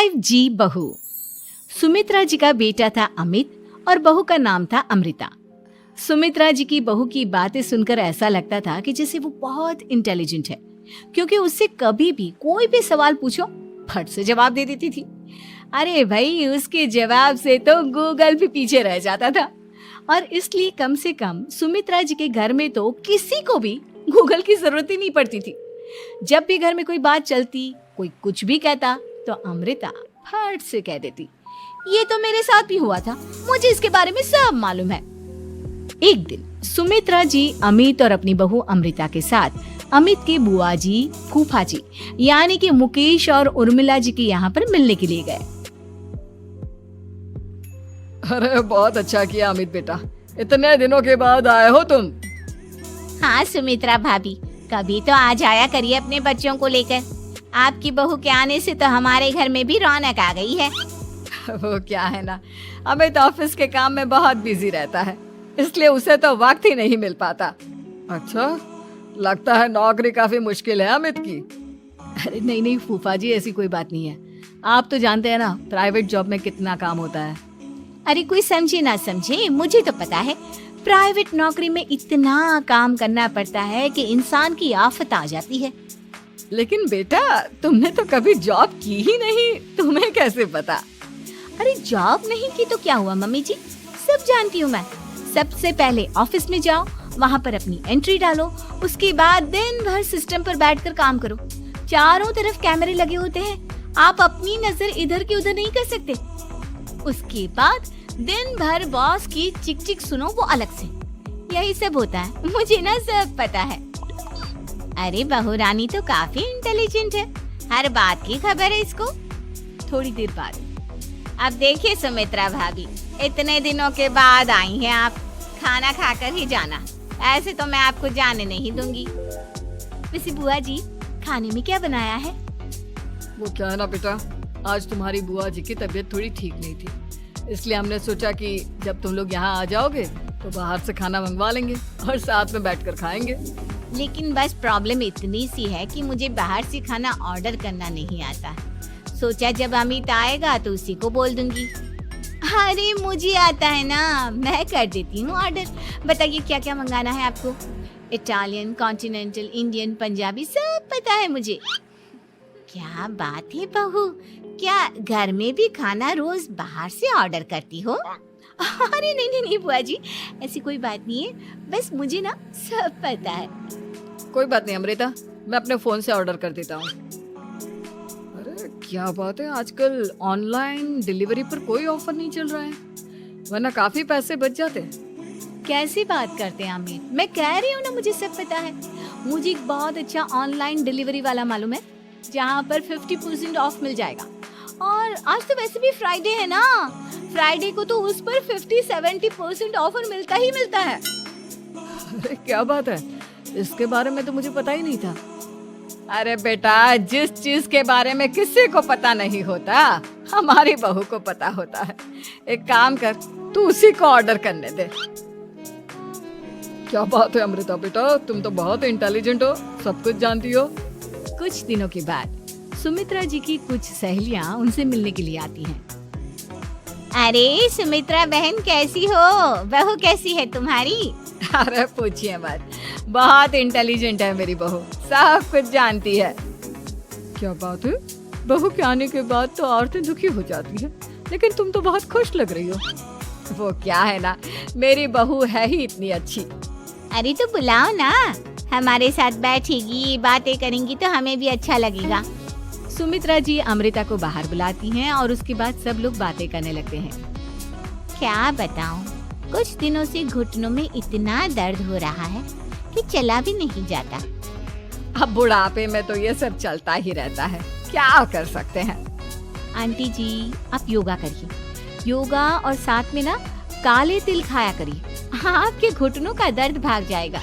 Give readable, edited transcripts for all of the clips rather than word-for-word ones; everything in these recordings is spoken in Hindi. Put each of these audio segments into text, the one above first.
5G बहू। सुमित्रा जी का बेटा था अमित और बहू का नाम था अमृता। सुमित्रा जी की बहू की बातें सुनकर ऐसा लगता था कि जैसे वो बहुत इंटेलिजेंट है, क्योंकि उससे कभी भी कोई भी सवाल पूछो फट से जवाब दे देती थी। अरे भाई, उसके जवाब से तो गूगल भी पीछे रह जाता था। और इसलिए कम से कम सुमित्रा जी के घर में तो किसी को भी गूगल की जरूरत ही नहीं पड़ती थी। जब भी घर में कोई बात चलती, कोई कुछ भी कहता, तो अमृता फट से कह देती, ये तो मेरे साथ भी हुआ था, मुझे इसके बारे में सब मालूम है। एक दिन सुमित्रा जी अमित और अपनी बहू अमृता के साथ अमित के बुआ जी, फूफा जी यानी कि मुकेश और उर्मिला जी के यहाँ पर मिलने के लिए गए। अरे बहुत अच्छा किया अमित बेटा, इतने दिनों के बाद आए हो तुम। हाँ सुमित्रा भाभी, कभी तो आ जाया करिए अपने बच्चों को लेकर। आपकी बहू के आने से तो हमारे घर में भी रौनक आ गई है। वो क्या है ना, अमित ऑफिस के काम में बहुत बिजी रहता है, इसलिए उसे तो वक्त ही नहीं मिल पाता। अच्छा, लगता है नौकरी काफी मुश्किल है अमित की। अरे नहीं फूफा जी, ऐसी कोई बात नहीं है। आप तो जानते हैं ना प्राइवेट जॉब में कितना काम होता है। अरे कोई समझे ना समझे, मुझे तो पता है प्राइवेट नौकरी में इतना काम करना पड़ता है कि इंसान की आफत आ जाती है। लेकिन बेटा, तुमने तो कभी जॉब की ही नहीं, तुम्हें कैसे पता? अरे जॉब नहीं की तो क्या हुआ मम्मी जी, सब जानती हूँ मैं। सबसे पहले ऑफिस में जाओ, वहाँ पर अपनी एंट्री डालो, उसके बाद दिन भर सिस्टम पर बैठकर काम करो। चारों तरफ कैमरे लगे होते हैं, आप अपनी नजर इधर की उधर नहीं कर सकते। उसके बाद दिन भर बॉस की चिक चिक सुनो, वो अलग से। यही सब होता है, मुझे ना सब पता है। अरे बहू रानी तो काफी इंटेलिजेंट है, हर बात की खबर है इसको। थोड़ी देर बाद, अब देखिए सुमित्रा भाभी, इतने दिनों के बाद आई हैं आप, खाना खाकर ही जाना, ऐसे तो मैं आपको जाने नहीं दूंगी। वैसे बुआ जी, खाने में क्या बनाया है? वो क्या है ना बेटा, आज तुम्हारी बुआ जी की तबीयत थोड़ी ठीक नहीं थी, इसलिए हमने सोचा कि जब तुम लोग यहाँ आ जाओगे तो बाहर से खाना मंगवा लेंगे और साथ में बैठकर खाएंगे। लेकिन बस प्रॉब्लम इतनी सी है कि मुझे बाहर से खाना ऑर्डर करना नहीं आता। सोचा जब अमित आएगा तो उसी को बोल दूंगी। अरे मुझे आता है ना, मैं कर देती हूँ ऑर्डर। बताइए क्या क्या मंगाना है आपको? इटालियन, कॉन्टिनेंटल, इंडियन, पंजाबी, सब पता है मुझे। क्या बात है बहू, क्या घर में भी खाना रोज बाहर से ऑर्डर करती हो? अरे नहीं बुआ जी, ऐसी कोई बात नहीं है, बस मुझे ना सब पता है। कोई बात नहीं अमृता, मैं अपने फोन से ऑर्डर कर देता हूँ। अरे क्या बात है, आजकल ऑनलाइन डिलीवरी पर कोई ऑफर नहीं चल रहा है, वरना काफी पैसे बच जाते हैं। कैसी बात करते हैं अमित, मैं कह रही हूँ ना मुझे सब पता है। मुझे एक बहुत अच्छा ऑनलाइन डिलीवरी वाला मालूम है, जहाँ पर 50% ऑफ मिल जाएगा। और आज तो वैसे भी फ्राइडे है ना, फ्राइडे को तो उस पर 50-70% ऑफर मिलता ही मिलता है। अरे क्या बात है, इसके बारे में तो मुझे पता ही नहीं था। अरे बेटा, जिस चीज के बारे में किसी को पता नहीं होता, हमारी बहू को पता होता है। एक काम कर, तू उसी को ऑर्डर करने दे। क्या बात है अमृता बेटा, तुम तो बहुत इंटेलिजेंट हो, सब कुछ जानती हो। कुछ दिनों के बाद सुमित्रा जी की कुछ सहेलियां उनसे मिलने के लिए आती हैं। अरे सुमित्रा बहन कैसी हो, बहू कैसी है तुम्हारी? अरे पूछिए मत, बहुत इंटेलिजेंट है मेरी बहू, सब कुछ जानती है। क्या बात है, बहू के आने के बाद तो औरतें दुखी हो जाती है, लेकिन तुम तो बहुत खुश लग रही हो। वो क्या है ना, मेरी बहू है ही इतनी अच्छी। अरे तो बुलाओ ना, हमारे साथ बैठेगी, बातें करेंगी तो हमें भी अच्छा लगेगा। सुमित्रा जी अमृता को बाहर बुलाती हैं और उसके बाद सब लोग बातें करने लगते हैं। क्या बताऊं, कुछ दिनों से घुटनों में इतना दर्द हो रहा है कि चला भी नहीं जाता। अब बुढ़ापे में तो ये सब चलता ही रहता है, क्या कर सकते हैं। आंटी जी, आप योगा करिए, योगा और साथ में ना काले तिल खाया करिए, आपके घुटनों का दर्द भाग जाएगा।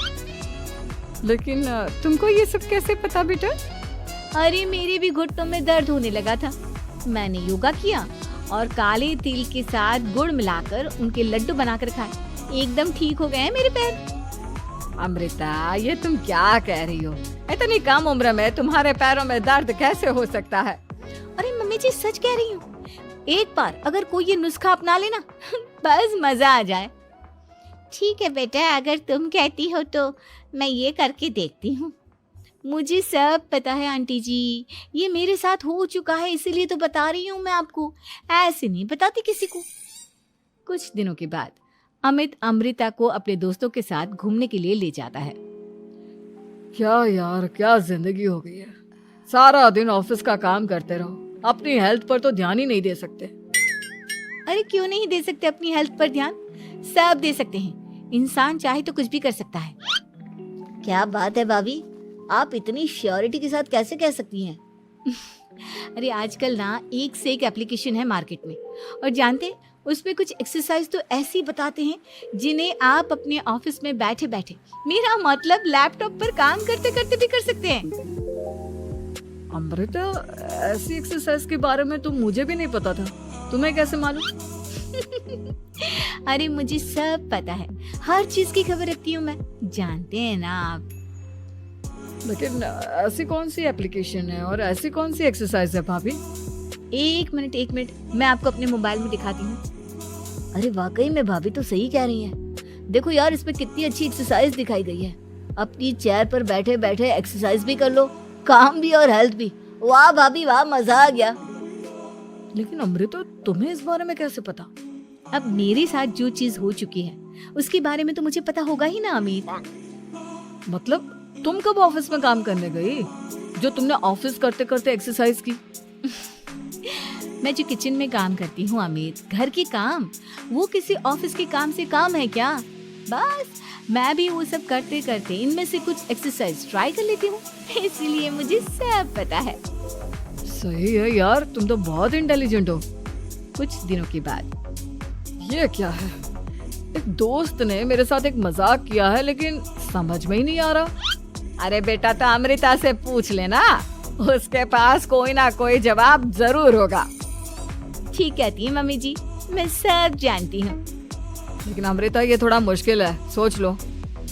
लेकिन तुमको ये सब कैसे पता बेटा? अरे मेरे भी घुटनों में दर्द होने लगा था, मैंने योगा किया और काले तिल के साथ गुड़ मिलाकर उनके लड्डू बनाकर खाए, एकदम ठीक हो गए हैं मेरे पैर। अमृता, ये तुम क्या कह रही हो? इतनी कम उम्र में तुम्हारे पैरों में दर्द कैसे हो सकता है? अरे मम्मी मम्मी जी सच कह रही हूँ। एक बार अगर कोई ये नुस्खा अपना लेना बस मजा आ जाए। ठीक है बेटा, अगर तुम कहती हो तो मैं ये करके देखती हूँ। मुझे सब पता है आंटी जी, ये मेरे साथ हो चुका है, इसीलिए तो बता रही हूँ मैं आपको, ऐसे नहीं बताती किसी को। कुछ दिनों के बाद अमित अमृता को अपने दोस्तों के साथ घूमने के लिए ले जाता है। क्या यार, क्या जिंदगी हो गई है। सारा दिन ऑफिस का काम करते रहो, अपनी हेल्थ पर तो ध्यान ही नहीं दे सकते। अरे क्यों नहीं दे सकते अपनी हेल्थ पर ध्यान? सब दे सकते हैं, इंसान चाहे तो कुछ भी कर सकता है। क्या बात है भाभी, आप इतनी श्योरिटी के साथ कैसे कह सकती हैं? अरे आजकल ना एक से एक एप्लीकेशन है मार्केट में, और जानते उसमें कुछ एक्सरसाइज तो ऐसी बताते हैं जिन्हें आप अपने ऑफिस में बैठे बैठे, मेरा मतलब लैपटॉप पर काम करते करते भी कर सकते हैं। अमृता, ऐसी एक्सरसाइज के बारे में तो मुझे भी नहीं पता था, तुम्हें कैसे मालूम? अरे मुझे सब पता है, हर चीज की खबर रखती हूँ मैं, जानते हैं ना आप। लेकिन ऐसी कौन सी एप्लीकेशन है और ऐसी कौन सी एक्सरसाइज है भाभी? एक मिनट, मैं आपको अपने मोबाइल में दिखाती हूँ। अरे वाकई में भाभी तो सही कह रही हैं। देखो यार, इसमें कितनी अच्छी एक्सरसाइज दिखाई गई है। अपनी चेयर पर बैठे बैठे एक्सरसाइज भी कर लो, काम भी और हेल्थ भी। वाह भाभी वाह, मजा आ गया। लेकिन अमृता, तुम्हें इस बारे में कैसे पता? अब मेरे साथ जो चीज हो चुकी है उसके बारे में तो मुझे पता होगा ही ना अमित। मतलब तुम कब ऑफिस में काम करने गई जो तुमने ऑफिस करते करते एक्सरसाइज की? मैं जो किचन में काम करती हूँ अमित, घर के काम, वो किसी ऑफिस के काम से काम है क्या? बस मैं भी वो सब करते करते इनमें से कुछ एक्सरसाइज ट्राई कर लेती हूँ, इसीलिए मुझे सब पता है। सही है यार, तुम तो बहुत इंटेलिजेंट हो। कुछ दिनों के बाद ये क्या है? एक दोस्त ने मेरे साथ एक मजाक किया है, लेकिन समझ में ही नहीं आ रहा। अरे बेटा, तो अमृता से पूछ लेना, उसके पास कोई ना कोई जवाब जरूर होगा। ठीक कहती है मम्मी जी, मैं सब जानती हूँ। लेकिन अमृता, ये थोड़ा मुश्किल है, सोच लो।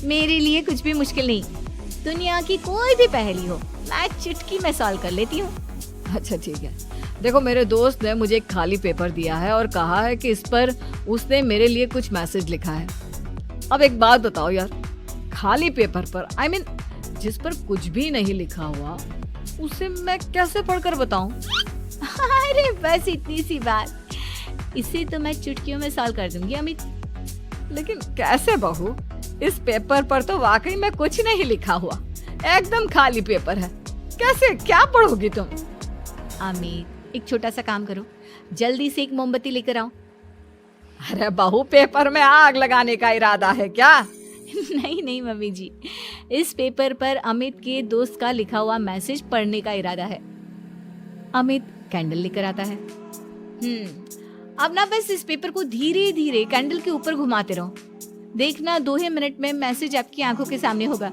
मेरे लिए कुछ भी मुश्किल नहीं, दुनिया की कोई भी पहेली हो मैं चुटकी में सॉल्व कर लेती हूँ। अच्छा ठीक है, देखो मेरे दोस्त ने मुझे एक खाली पेपर दिया है और कहा है कि इस पर उसने मेरे लिए कुछ मैसेज लिखा है। अब एक बात बताओ यार, खाली पेपर पर, I mean, जिस पर कुछ भी नहीं लिखा हुआ, उसे मैं कैसे पढ़कर बताऊं? अरे बस इतनी सी बात, इसे तो मैं चुटकियों में सॉल्व कर दूंगी अमित। लेकिन कैसे बहू? इस पेपर पर तो वाकई में कुछ नहीं लिखा हुआ, एकदम खाली पेपर है, कैसे, क्या पढ़ोगी तुम? अमित, एक छोटा सा काम करो, जल्दी से एक मोमबत्ती लेकर आओ। अरे बहू, पेपर में आग लगाने का इरादा है क्या? नहीं मम्मी जी, इस पेपर पर अमित के दोस्त का लिखा हुआ मैसेज पढ़ने का इरादा है। अमित कैंडल लेकर आता है। अब ना बस इस पेपर को धीरे धीरे कैंडल के ऊपर घुमाते रहो, देखना 2 ही मिनट में मैसेज आपकी आंखों के सामने होगा।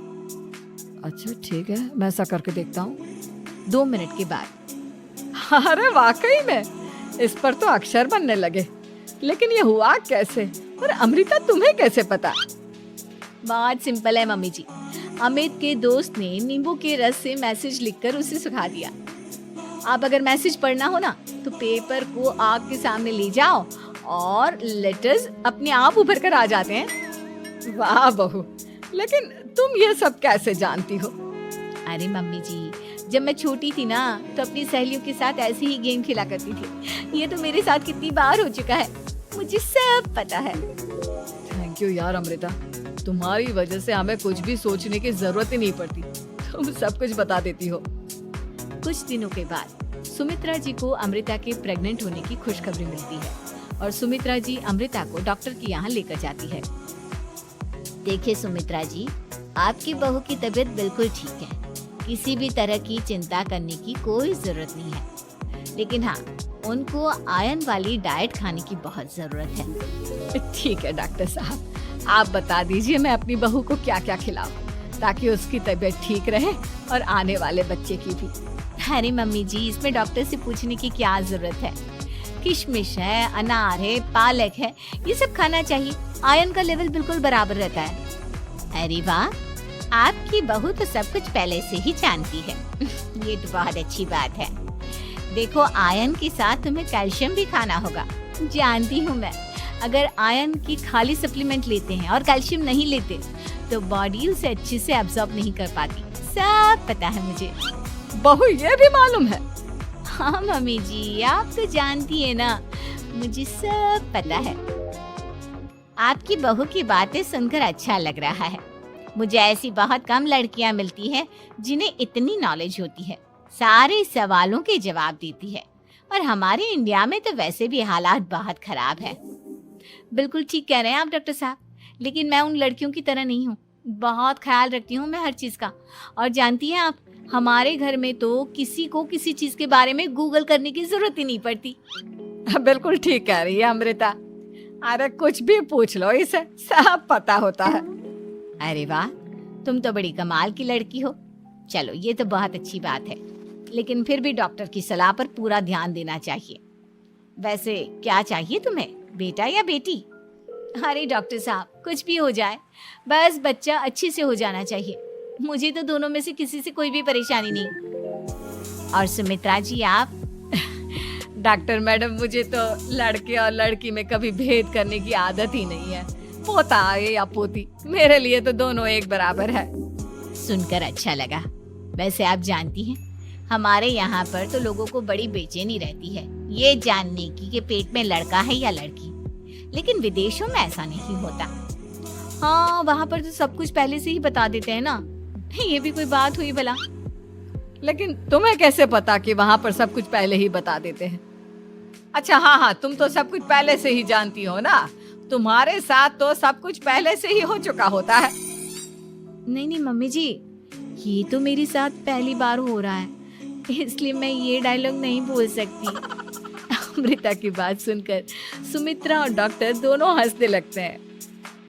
अच्छा ठीक है, मैं ऐसा करके देखता हूँ। 2 मिनट के बाद, अरे वाकई में इस पर तो अक्षर बनने लगे, लेकिन ये हुआ कैसे? और अमृता, तुम्हें कैसे पता? बहुत सिंपल है मम्मी जी, अमित के दोस्त ने नींबू के रस से मैसेज लिखकर उसे सुखा दिया। आप अगर मैसेज पढ़ना हो ना, तो पेपर को आग के सामने ले जाओ और लेटर्स अपने आप उभर कर आ जाते हैं। वाह बहू, लेकिन तुम ये सब कैसे जानती हो? अरे मम्मी जी, जब मैं छोटी थी ना, तो अपनी सहेलियों के साथ ऐसे ही गेम खेला करती थी। ये तो मेरे साथ कितनी बार हो चुका है, मुझे सब पता है। थैंक यू यार अमृता, तुम्हारी वजह से हमें कुछ भी सोचने की जरूरत ही नहीं पड़ती, तुम सब कुछ बता देती हो। कुछ दिनों के बाद सुमित्रा जी को अमृता के प्रेग्नेंट होने की खुशखबरी मिलती है और सुमित्रा जी अमृता को डॉक्टर के यहाँ लेकर जाती है। देखिए सुमित्रा जी, आपकी बहू की तबीयत बिल्कुल ठीक है, किसी भी तरह की चिंता करने की कोई जरूरत नहीं है, लेकिन हाँ, उनको आयरन वाली डाइट खाने की बहुत जरूरत है। ठीक है डॉक्टर साहब, आप बता दीजिए मैं अपनी बहू को क्या क्या खिलाऊं, ताकि उसकी तबीयत ठीक रहे और आने वाले बच्चे की भी। अरे मम्मी जी, इसमें डॉक्टर से पूछने की क्या जरूरत है, किशमिश है, अनार है, पालक है, ये सब खाना चाहिए, आयरन का लेवल बिल्कुल बराबर रहता है। अरे वाह, आपकी बहू तो सब कुछ पहले से ही जानती है। ये तो बहुत अच्छी बात है। देखो आयरन के साथ तुम्हें कैल्शियम भी खाना होगा। जानती हूँ मैं, अगर आयरन की खाली सप्लीमेंट लेते हैं और कैल्शियम नहीं लेते तो बॉडी उसे अच्छे से एब्जॉर्ब नहीं कर पाती। सब पता है मुझे। बहू ये भी मालूम है? हाँ मम्मी जी, आप तो जानती है ना, मुझे सब पता है। आपकी बहू की बातें सुनकर अच्छा लग रहा है। मुझे ऐसी बहुत कम लड़कियां मिलती हैं जिन्हें इतनी नॉलेज होती है, सारे सवालों के जवाब देती है। और हमारे इंडिया में तो वैसे भी हालात बहुत खराब है। बिल्कुल ठीक कह रहे हैं आप डॉक्टर साहब, लेकिन मैं उन लड़कियों की तरह नहीं हूँ। बहुत ख्याल रखती हूँ मैं हर चीज का। और जानती हैं आप, हमारे घर में तो किसी को किसी चीज के बारे में गूगल करने की जरूरत ही नहीं पड़ती। बिल्कुल ठीक कह रही है अमृता। अरे कुछ भी पूछ लो इसे, सब पता होता है। अरे वाह, तुम तो बड़ी कमाल की लड़की हो। चलो ये तो बहुत अच्छी बात है, लेकिन फिर भी डॉक्टर की सलाह पर पूरा ध्यान देना चाहिए। वैसे क्या चाहिए तुम्हें, बेटा या बेटी? अरे डॉक्टर साहब, कुछ भी हो जाए, बस बच्चा अच्छे से हो जाना चाहिए। मुझे तो दोनों में से किसी से कोई भी परेशानी नहीं। और सुमित्रा जी आप? डॉक्टर मैडम, मुझे तो लड़के और लड़की में कभी भेद करने की आदत ही नहीं है। पोता आए या पोती, मेरे लिए तो दोनों एक बराबर है। सुनकर अच्छा लगा। वैसे आप जानती हैं, हमारे यहाँ पर तो लोगों को बड़ी बेचैनी रहती है ये जानने की कि पेट में लड़का है या लड़की। लेकिन विदेशों में ऐसा नहीं होता। हाँ, वहाँ पर तो सब कुछ पहले से ही बता देते हैं ना। ये भी कोई बात हुई भला? लेकिन तुम्हें कैसे पता कि वहाँ पर सब कुछ पहले ही बता देते हैं? अच्छा हाँ, तुम तो सब कुछ पहले से ही जानती हो ना। तुम्हारे साथ तो सब कुछ पहले से ही हो चुका होता है। नहीं मम्मी जी, ये तो मेरे साथ पहली बार हो रहा है, इसलिए मैं ये डायलॉग नहीं बोल सकती। अमृता की बात सुनकर सुमित्रा और डॉक्टर दोनों हंसने लगते हैं।